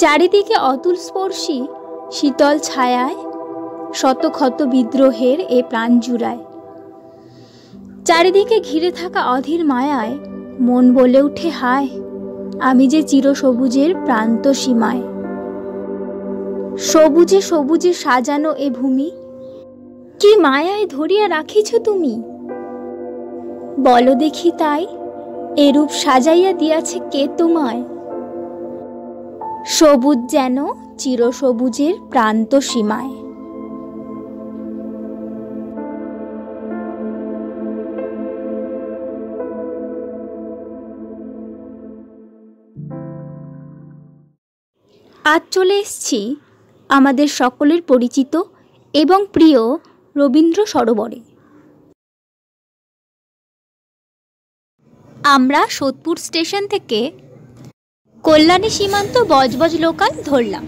চারিদিকে অতুল স্পর্শী শীতল ছায়ায় শত ক্ষত বিদ্রোহের এ প্রাণ জুড়ায়। চারিদিকে ঘিরে থাকা অধীর মায়ায় মন বলে উঠে হায়, আমি যে চিরসবুজের প্রান্ত সীমায়। সবুজে সবুজে সাজানো এ ভূমি, কি মায়ায় ধরিয়া রাখিছ তুমি। বলো দেখি তাই, এরূপ সাজাইয়া দিয়াছে কে তোমায়। সবুজ যেন চিরসবুজের প্রান্ত সীমায়। আজ চলে এসেছি আমাদের সকলের পরিচিত এবং প্রিয় রবীন্দ্র সরোবরে। আমরা সোদপুর স্টেশন থেকে কল্যাণী সীমান্ত বজবজ লোকাল ধরলাম।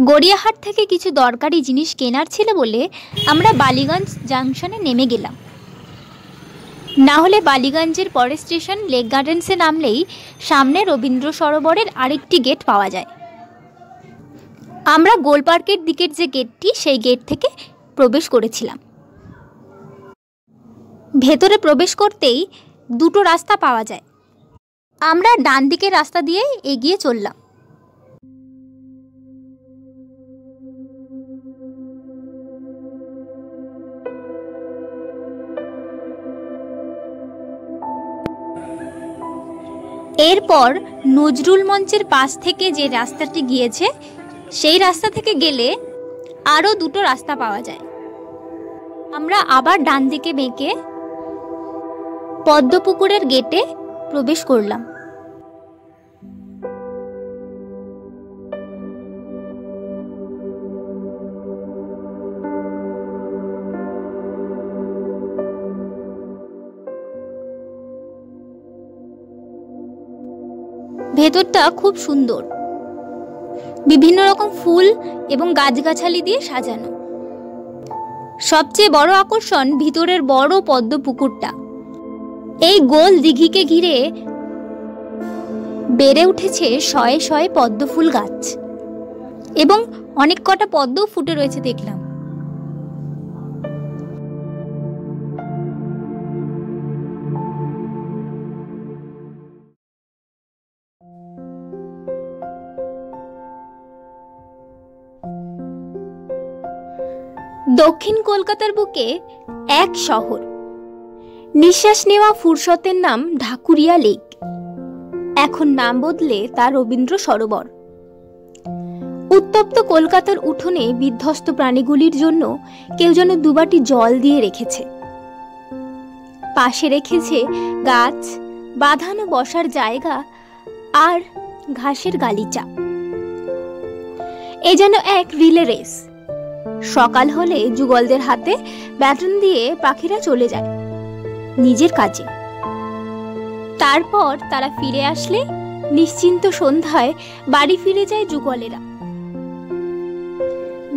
গড়িয়াহাট থেকে কিছু দরকারি জিনিস কেনার ছিল বলে আমরা বালিগঞ্জ জাংশনে নেমে গেলাম। না হলে বালিগঞ্জের পরের স্টেশন লেক গার্ডেন্সে নামলেই সামনে রবীন্দ্র সরোবরের আরেকটি গেট পাওয়া যায়। আমরা গোল পার্কের দিকের যে গেটটি, সেই গেট থেকে প্রবেশ করেছিলাম। ভেতরে প্রবেশ করতেই দুটো রাস্তা পাওয়া যায়। আমরা ডান দিকের রাস্তা দিয়ে এগিয়ে চললাম। এরপর নজরুল মঞ্চের পাশ থেকে যে রাস্তাটি গিয়েছে, সেই রাস্তা থেকে গেলে আরও দুটো রাস্তা পাওয়া যায়। আমরা আবার ডান দিকে বেঁকে পদ্মপুকুরের গেটে প্রবেশ করলাম। ভেতরটা খুব সুন্দর, বিভিন্ন রকম ফুল এবং গাছগাছালি দিয়ে সাজানো। সবচেয়ে বড় আকর্ষণ ভিতরের বড় পদ্ম পুকুরটা। এই গোল দিঘিকে ঘিরে বেড়ে উঠেছে শয়ে শয়ে পদ্ম ফুল গাছ এবং অনেক কটা পদ্ম ফুটে রয়েছে দেখলাম। দক্ষিণ কলকাতার বুকে এক শহর, নিঃশ্বাস নেওয়া ফুরসতের নাম ঢাকুরিয়া লেক। এখন নাম বদলে তা রবীন্দ্র সরোবর। উত্তপ্ত কলকাতার উঠোনে বিধ্বস্ত প্রাণীগুলির জন্য কেউ যেন দুবাটি জল দিয়ে রেখেছে। পাশে রেখেছে গাছ, বাঁধানো বসার জায়গা আর ঘাসের গালিচা। এ যেন এক রিলে রেস। সকাল হলে যুগলদের হাতে ব্যাটন দিয়ে পাখিরা চলে যায় নিজের কাজে। তারপর তারা ফিরে আসলে নিশ্চিন্ত সন্ধ্যায় বাড়ি ফিরে যায় যুগলেরা।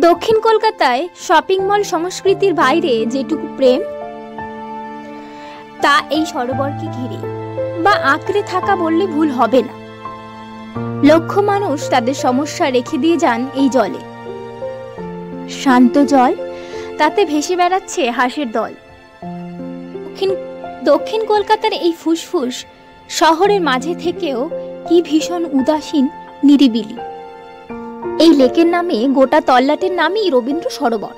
দক্ষিণ কলকাতায় শপিং মল সংস্কৃতির বাইরে যেটুকু প্রেম, তা এই সরোবরকে ঘিরে বা আঁকড়ে থাকা বললে ভুল হবে না। লক্ষ মানুষ তাদের সমস্যা রেখে দিয়ে যান এই জলে। শান্ত জল, তাতে ভেসে বেড়াচ্ছে হাঁসের দল। দক্ষিণ কলকাতার এই ফুসফুস শহরের মাঝে থেকেও কি ভীষণ উদাসীন, নিরিবিলি। এই লেকের নামে গোটা তল্লাটের নামই রবীন্দ্র সরোবর।